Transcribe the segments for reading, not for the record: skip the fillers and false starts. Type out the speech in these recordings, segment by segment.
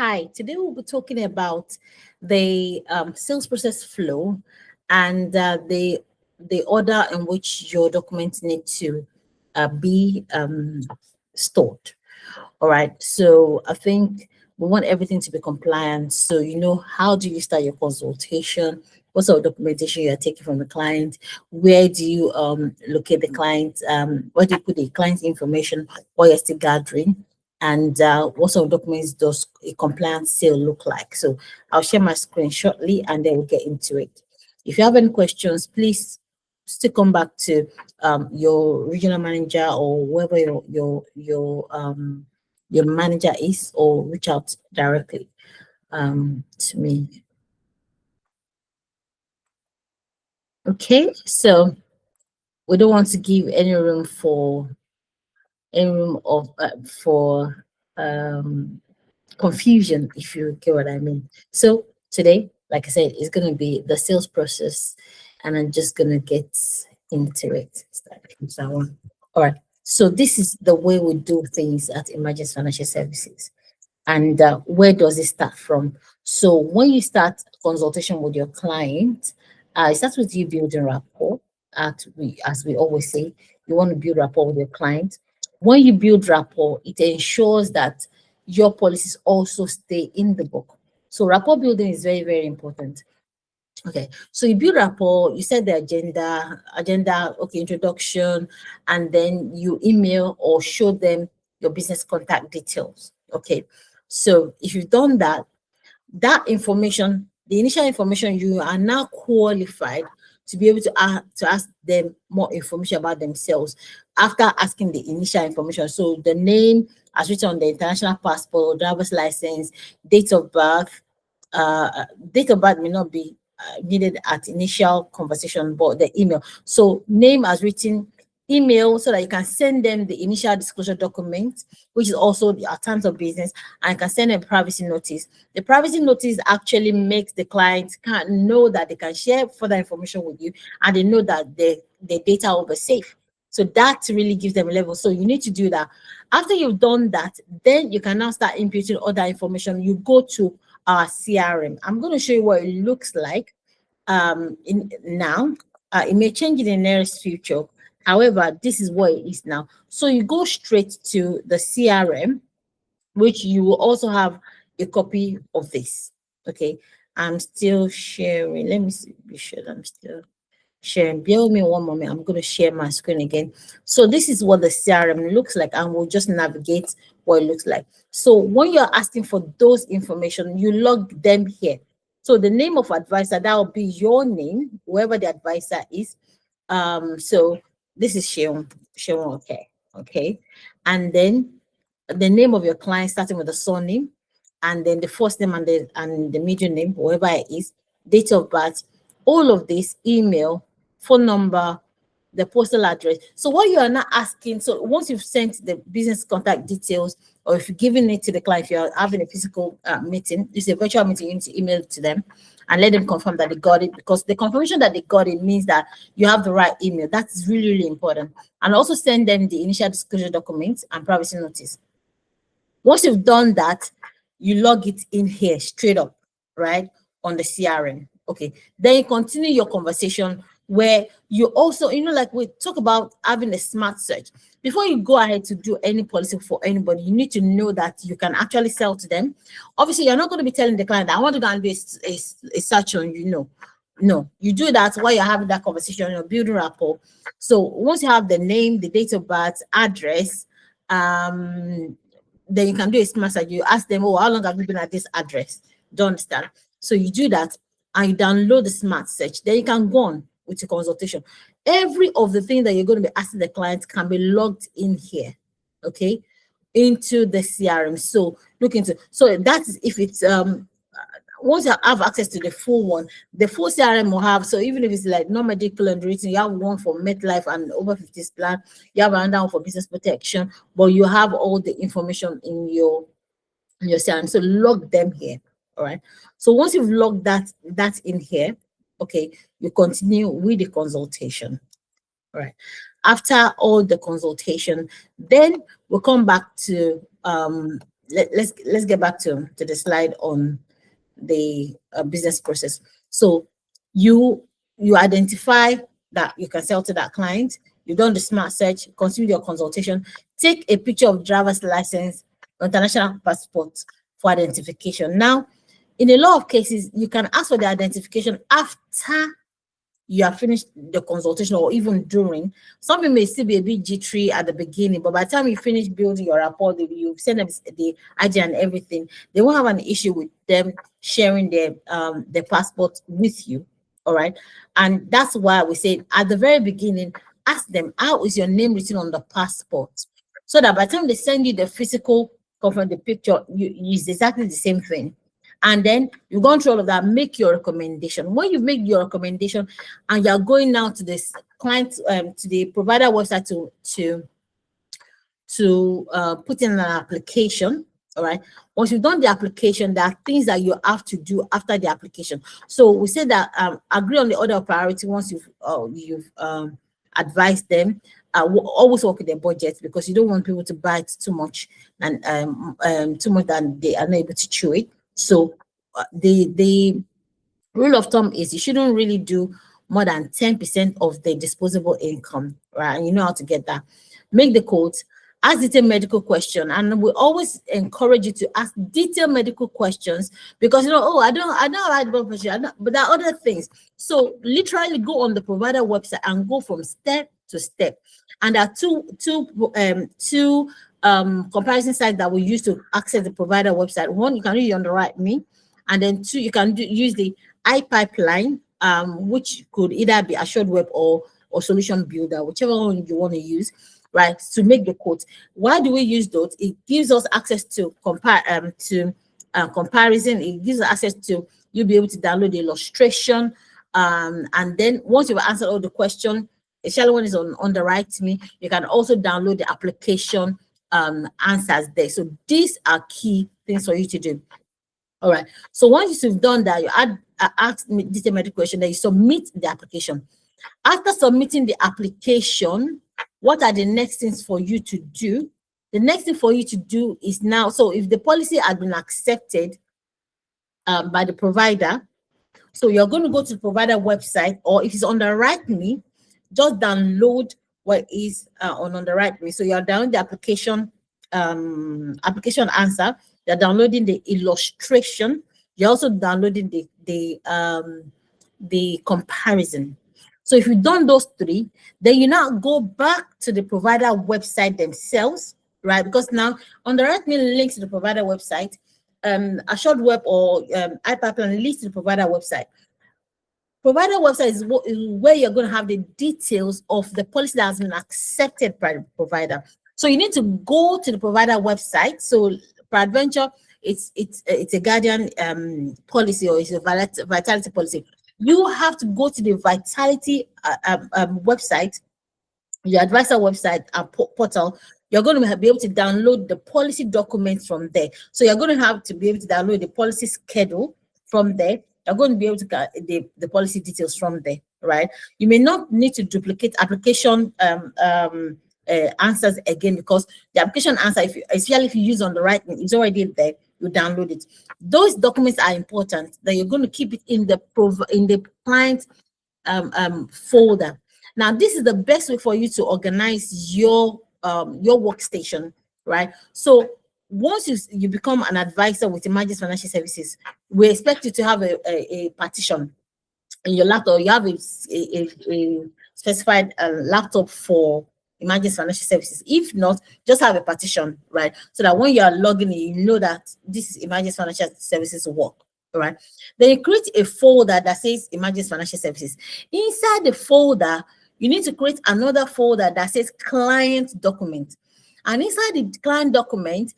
Hi, today we'll be talking about the sales process flow and the order in which your documents need to be stored. All right. So I think we want everything to be compliant. So, how do you start your consultation? What sort of documentation you are taking from the client? Where do you locate the client? Where do you put the client's information while you're still gathering? And what sort of documents does a compliant sale look like? So I'll share my screen shortly and then we'll get into it. If you have any questions, please still come back to your regional manager or whoever your manager is, or reach out directly to me. Okay, so we don't want to give any room for um, confusion, if you get what I mean. So today, like I said, it's going to be the sales process, and I'm just going to get into it. That one. All right. So this is the way we do things at Emergenzz Financial Services. And where does it start from? So when you start consultation with your client, it starts with you building rapport. As we always say, you want to build rapport with your client. When you build rapport, it ensures that your policies also stay in the book. So rapport building is very, very important. Okay, so you build rapport, you set the agenda, okay, introduction, and then you email or show them your business contact details. Okay, so if you've done that, that information, the initial information, you are now qualified to be able to ask them more information about themselves after asking the initial information. So the name as written on the international passport, driver's license, date of birth. Date of birth may not be needed at initial conversation, but the email. So name as written, email, so that you can send them the initial disclosure document, which is also the terms of business, and you can send them privacy notice. The privacy notice actually makes the client can know that they can share further information with you, and they know that the data will be safe. So that really gives them a level. So you need to do that. After you've done that, then you can now start imputing other information. You go to our CRM. I'm going to show you what it looks like now. It may change in the nearest future. However, this is what it is now. So you go straight to the CRM, which you will also have a copy of this. Okay, I'm still sharing. Let me be sure I'm still sharing. Bear with me one moment. I'm going to share my screen again. So this is what the CRM looks like, and we'll just navigate what it looks like. So when you're asking for those information, you log them here. So the name of advisor, that will be your name, whoever the advisor is. So this is Olotu-oke, okay? And then the name of your client starting with the surname, and then the first name and the middle name, whoever it is, date of birth, all of this, email, phone number, the postal address. So what you are not asking, so once you've sent the business contact details, or if you're giving it to the client, if you're having a physical meeting, it's a virtual meeting, you need to email it to them and let them confirm that they got it, because the confirmation that they got it means that you have the right email. That's really, really important. And also send them the initial disclosure documents and privacy notice. Once you've done that, you log it in here straight up, right, on the CRM. Okay, then you continue your conversation where you also, like we talk about having a smart search. Before you go ahead to do any policy for anybody, you need to know that you can actually sell to them. Obviously, you're not going to be telling the client, I want to go and do a search on you. No, you do that while you're having that conversation, you're building rapport. So once you have the name, the date of birth, address, then you can do a smart search. You ask them, oh, how long have you been at this address? Don't understand. So you do that and you download the smart search. Then you can go on with your consultation. Every of the things that you're going to be asking the client can be logged in here, okay, into the CRM. So look into, so that's if it's once you have access to the full one, the full CRM will have, so even if it's like non-medical and written, you have one for MetLife and over 50s plan, you have another one for business protection, but you have all the information in your CRM. So log them here. All right. So once you've logged that in here, okay, you continue with the consultation. All right. After all the consultation, then we'll come back to let's get back to the slide on the business process. So you you identify that you can sell to that client. You done the smart search, continue your consultation, take a picture of driver's license, international passport for identification. Now, in a lot of cases, you can ask for the identification after you have finished the consultation or even during. Something may still be a bit jittery at the beginning, but by the time you finish building your rapport, you've sent them the ID and everything, they won't have an issue with them sharing their passport with you. All right. And that's why we say at the very beginning, ask them, how is your name written on the passport? So that by the time they send you the physical confirm the picture, you use exactly the same thing. And then you go through all of that, make your recommendation. When you make your recommendation and you're going now to this client, to the provider website to put in an application. All right. Once you've done the application, there are things that you have to do after the application. So we say that agree on the order of priority once you've advised them. Always work with their budget, because you don't want people to buy it too much and too much that they are not able to chew it. So the rule of thumb is you shouldn't really do more than 10% of the disposable income, right? And you know how to get that. Make the quotes, ask detailed medical question, and we always encourage you to ask detailed medical questions, because oh, I don't have blood pressure, but there are other things. So literally go on the provider website and go from step to step. And there are two comparison sites that we use to access the provider website. One, you can use on the right me, and then two, you can use the iPipeline, which could either be Assured Web or Solution Builder, whichever one you want to use, right, to make the quote. Why do we use those? It gives us access to comparison. It gives us access to you'll be able to download the illustration, and then once you've answered all the questions, the shallow one is on the right to me. You can also download the application answers there. So these are key things for you to do. All right. So once you've done that, you ask this medical question, then you submit the application. After submitting the application, what are the next things for you to do? The next thing for you to do is now, so if the policy has been accepted by the provider, so you're going to go to the provider website, or if it's on the right me, just download what is on the right me. So you're downloading the application answer. You're downloading the illustration. You're also downloading the comparison. So if you've done those three, then you now go back to the provider website themselves, right? Because now on the right me links to the provider website, Assured Web or iPipeline links to the provider website. Provider website is where you're going to have the details of the policy that has been accepted by the provider. So you need to go to the provider website. So peradventure, it's a Guardian policy, or it's a Vitality policy. You have to go to the Vitality website, your advisor website portal. You're going to be able to download the policy documents from there. So you're going to have to be able to download the policy schedule from there. You're going to be able to get the policy details from there, right? You may not need to duplicate application answers again, because the application answer, especially if you use on the right, it's already there. You download it. Those documents are important, that you're going to keep it in the client folder. Now, this is the best way for you to organize your workstation, right? So once you become an advisor with Emergenzz Financial Services, we expect you to have a partition in your laptop. You have a specified laptop for Emergenzz Financial Services. If not, just have a partition, right? So that when you are logging in, you know that this is Emergenzz Financial Services work, all right? Then you create a folder that says Emergenzz Financial Services. Inside the folder, you need to create another folder that says client document. And inside the client document,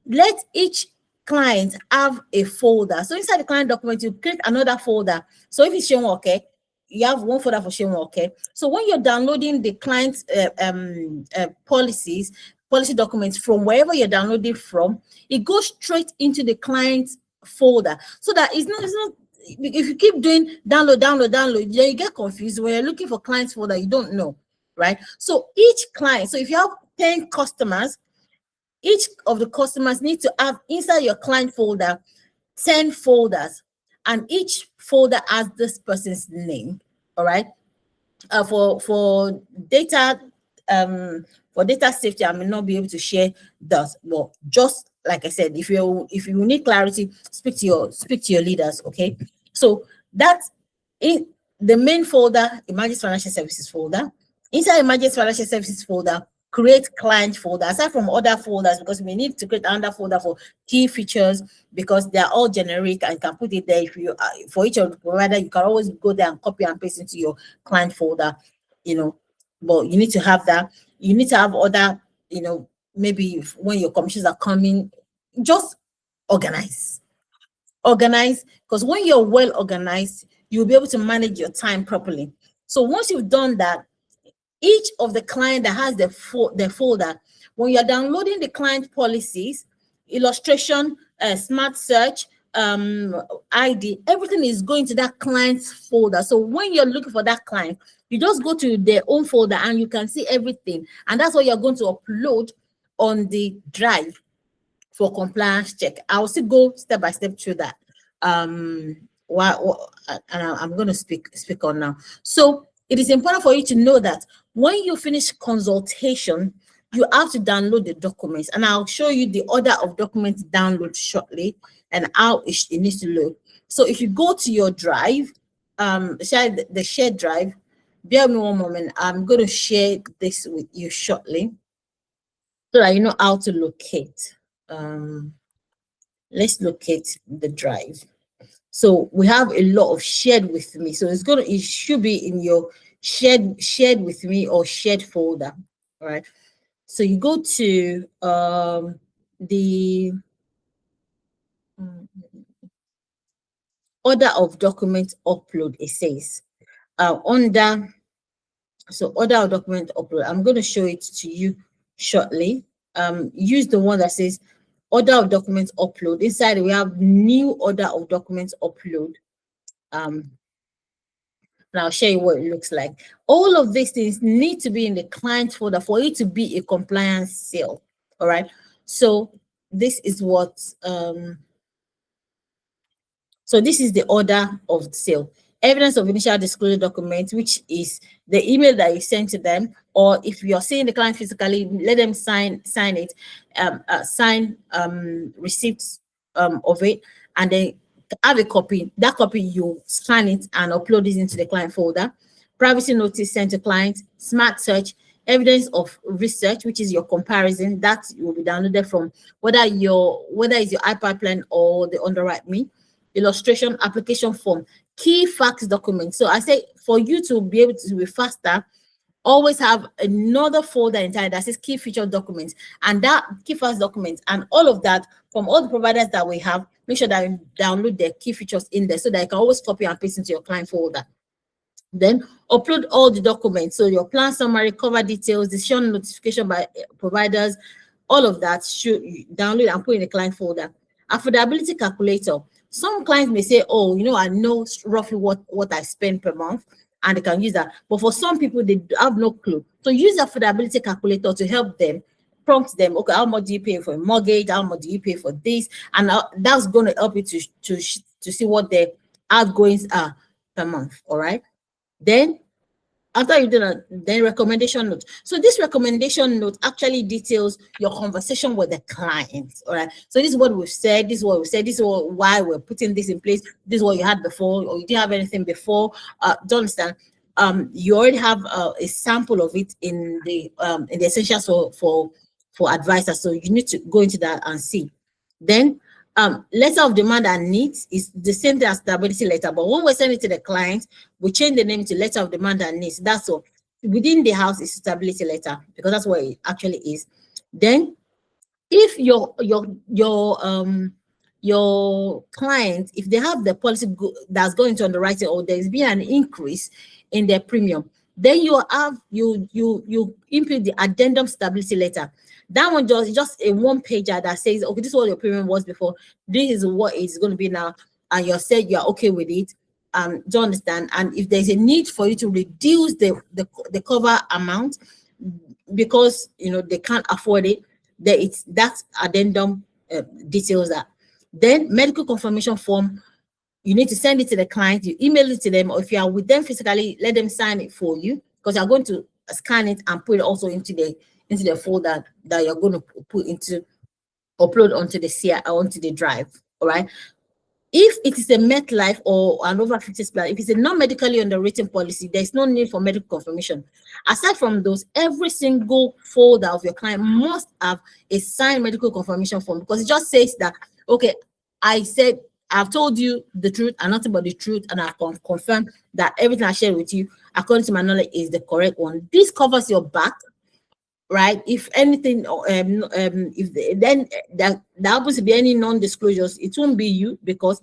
let each client have a folder. So inside the client document, you create another folder. So if it's Olotu-oke, you have one folder for Olotu-oke. So when you're downloading the client's policy documents from wherever you're downloading from, it goes straight into the client's folder. So that it's not if you keep doing download, then you get confused. When you're looking for clients folder, you don't know, right? So each client, so if you have 10 customers, each of the customers need to have inside your client folder 10 folders, and each folder has this person's name. All right. For data, for data safety, I may not be able to share that. Well, just like I said, if you need clarity, speak to your leaders. Okay. So that's in the main folder, Emergenzz Financial Services folder. Inside Emergenzz Financial Services folder, create client folder aside from other folders, because we need to create another folder for key features, because they are all generic and can put it there. If you for each of the provider, you can always go there and copy and paste into your client folder, but you need to have that. You need to have other, maybe when your commissions are coming, just organize because when you're well organized, you'll be able to manage your time properly. So once you've done that, each of the client that has the folder, when you're downloading the client policies, illustration, smart search, ID, everything is going to that client's folder. So when you're looking for that client, you just go to their own folder and you can see everything. And that's what you're going to upload on the drive for compliance check. I'll still go step by step through that. And I'm going to speak on now. So it is important for you to know that when you finish consultation, you have to download the documents, and I'll show you the order of documents download shortly and how it needs to look. So if you go to your drive, the shared drive, bear with me one moment. I'm going to share this with you shortly so that you know how to locate. Let's locate the drive. So we have a lot of shared with me. So it should be in your shared with me or shared folder. All right. So you go to the order of document upload. It says order of document upload. I'm going to show it to you shortly. Use the one that says order of documents upload. Inside we have new order of documents upload. And I'll show you what it looks like. All of these things need to be in the client folder for it to be a compliance sale. All right. So this is what so this is the order of sale. Evidence of initial disclosure document, which is the email that you send to them, or if you're seeing the client physically, let them sign it, sign receipts of it, and then have a copy. That copy, you scan it and upload it into the client folder. Privacy notice sent to client. Smart search, evidence of research, which is your comparison that will be downloaded from whether it's your iPipeline or the Underwrite Me. Illustration, application form, key facts document. So I say for you to be able to be faster, always have another folder inside that says key feature documents, and that key facts documents and all of that from all the providers that we have. Make sure that you download the key features in there so that you can always copy and paste into your client folder. Then upload all the documents. So your plan summary, cover details, decision notification by providers, all of that should download and put in the client folder. Affordability calculator. Some clients may say, oh, I know roughly what I spend per month, and they can use that. But for some people, they have no clue. So use the affordability calculator to help them, prompt them, okay, how much do you pay for a mortgage? How much do you pay for this? And that's going to help you to see what their outgoings are per month, all right? Then after you do that, then recommendation note. So this recommendation note actually details your conversation with the client. All right. So this is what we've said. This is what we said. This is why we're putting this in place. This is what you had before, or you didn't have anything before. Do you understand? You already have a sample of it in the essentials for advisors. So you need to go into that and see. Then letter of demand and needs is the same thing as stability letter, but when we send it to the client, we change the name to letter of demand and needs. That's all. Within the house is stability letter because that's what it actually is. Then, if your client, if they have the policy that's going to underwriting, or there's been an increase in their premium, then you input the addendum stability letter. That one just a one pager that says, okay, this is what your premium was before, this is what it's going to be now, and you said you're okay with it. Do you understand? And if there's a need for you to reduce the cover amount because they can't afford it, There it's that addendum details that. Then medical confirmation form, you need to send it to the client, you email it to them, or if you are with them physically, let them sign it for you, because you're going to scan it and put it also into the folder that you're going to put into upload onto the onto the drive. All right. If it is a MetLife or an over 50s plan, if it's a non-medically underwritten policy, there's no need for medical confirmation. Aside from those, every single folder of your client must have a signed medical confirmation form, because it just says that, okay, I've told you the truth and nothing but the truth, and I've confirmed that everything I shared with you, according to my knowledge, is the correct one. This covers your back, right? If anything, if then there happens to be any non-disclosures, it won't be you, because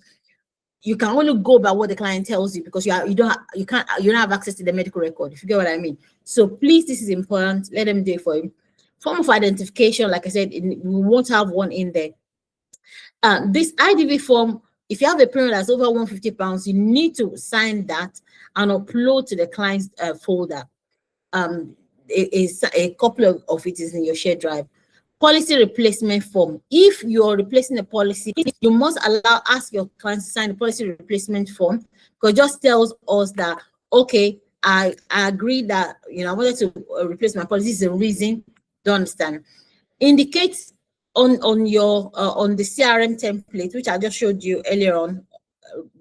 you can only go by what the client tells you, because you don't have access to the medical record, if you get what I mean. So please, this is important. Let them do it for you. Form of identification, like I said, we won't have one in there. This IDV form, if you have a premium that's over £150, you need to sign that and upload to the client's folder. A couple of it is in your shared drive. Policy replacement form. If you're replacing a policy, you must ask your client to sign the policy replacement form, because it just tells us that, okay, I agree that, I wanted to replace my policy. This is the reason. Don't understand. Indicate on your on the CRM template, which I just showed you earlier on,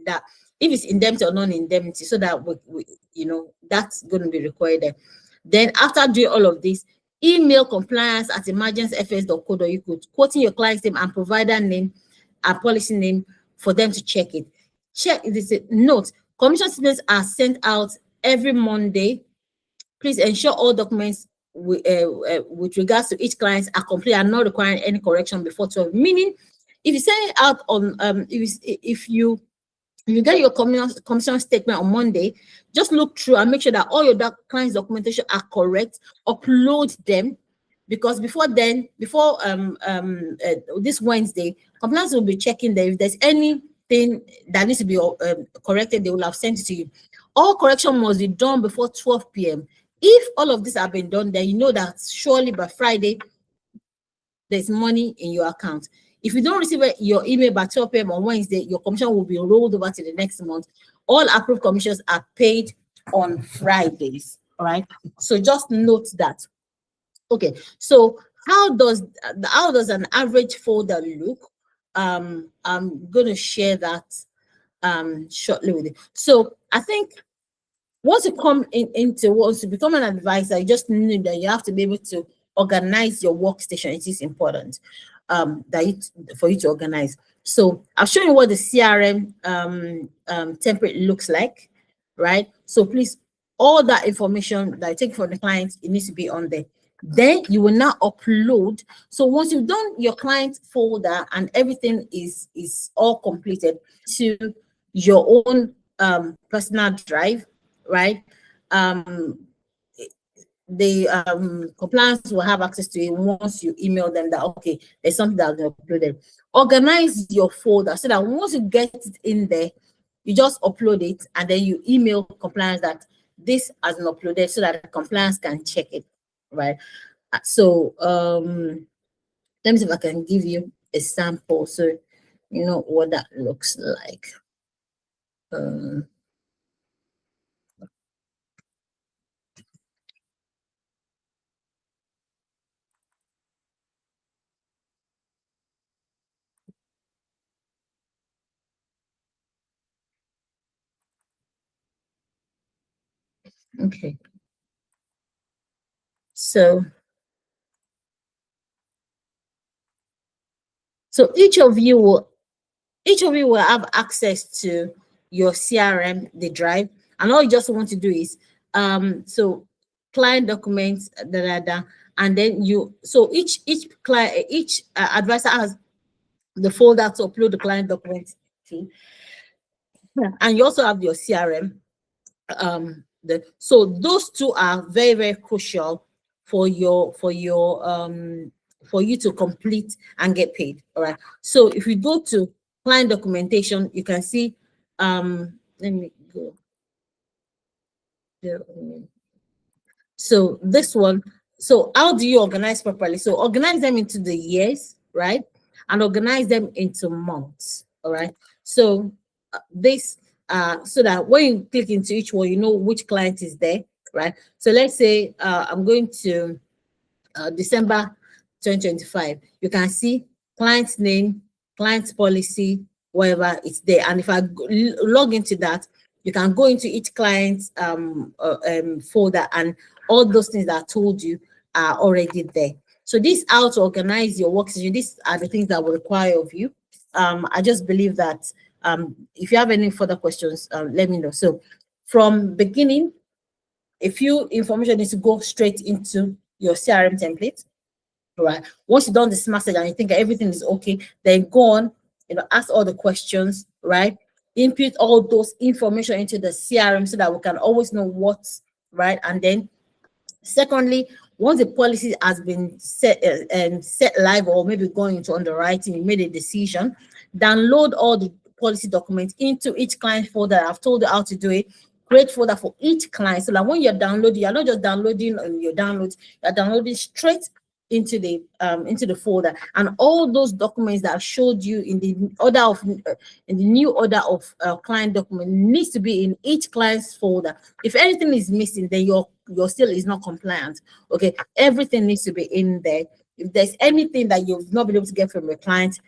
that if it's indemnity or non-indemnity, so that we that's going to be required there. Then after doing all of this, email compliance@emergenzfs.co.uk, quoting your client's name and provider name and policy name for them to check it. Check this. Note: commission statements are sent out every Monday. Please ensure all documents with regards to each client are complete and not requiring any correction before 12. Meaning, if you send it out on if you get your commission statement on Monday, just look through and make sure that all your clients' documentation are correct. Upload them, because before this Wednesday, compliance will be checking there. If there's anything that needs to be corrected, they will have sent it to you. All correction must be done before 12 p.m. If all of this have been done, then you know that surely by Friday there's money in your account. If you don't receive your email by 12 p.m. on Wednesday, your commission will be rolled over to the next month. All approved commissions are paid on Fridays. All right. So just note that. Okay. So how does an average folder look? I'm going to share that shortly with you. So I think once you come once you become an advisor, you just need that you have to be able to organize your workstation. It is important for you to organize. So I'll show you what the CRM template looks like, right? So please, all that information that I take from the client, it needs to be on there. Then you will now upload. So once you've done your client folder and everything is all completed, to your own personal drive, right? The compliance will have access to it once you email them that, okay, there's something that's been uploaded. Organize your folder so that once you get it in there, you just upload it and then you email compliance that this has been uploaded, so that the compliance can check it, right? So let me see if I can give you a sample so you know what that looks like. Okay. So each of you will have access to your CRM, the drive, and all you just want to do is so client documents, and then each client, each advisor has the folder to upload the client documents to, and you also have your CRM. So those two are very, very crucial for you to complete and get paid. All right. So if we go to client documentation, you can see, let me go. So this one, So how do you organize properly? So organize them into the years, right? And organize them into months. All right. So this so that when you click into each one, you know which client is there, right? So let's say I'm going to December 2025. You can see client's name, client's policy, whatever it's there. And if I log into that, you can go into each client's folder, and all those things that I told you are already there. So this how to organize your workstation. These are the things that will require of you. I just believe that if you have any further questions, let me know. So from beginning, a few information needs to go straight into your CRM template. Right. Once you've done this message and you think everything is okay, then go on, ask all the questions, right? Input all those information into the CRM so that we can always know what's right. And then secondly, once the policy has been set and set live, or maybe going into underwriting, you made a decision, download all the policy documents into each client folder. I've told you how to do it. Create folder for each client so that when you're downloading, you're not just downloading on your downloads, you're downloading straight into the folder, and all those documents that I showed you in the order of in the new order of client document needs to be in each client's folder. If anything is missing, then your sale is not compliant. Okay, everything needs to be in there. If there's anything that you've not been able to get from your client,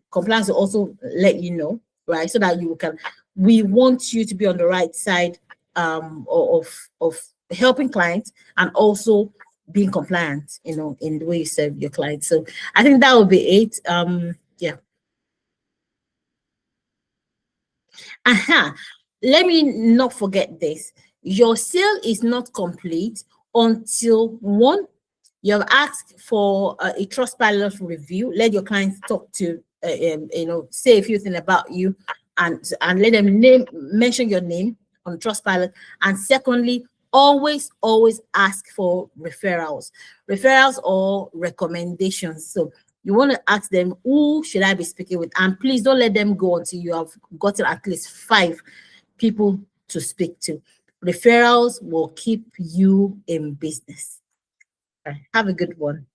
compliance will also let you know, right? So that you can. We want you to be on the right side of helping clients and also being compliant, in the way you serve your clients. So I think that would be it. Yeah. Aha. Let me not forget this. Your sale is not complete until one, you have asked for a trust pilot review. Let your clients talk to, say a few things about you, and let them mention your name on Trustpilot. And secondly, always ask for referrals or recommendations. So you want to ask them, who should I be speaking with? And please don't let them go until you have gotten at least 5 people to speak to. Referrals will keep you in business. Have a good one.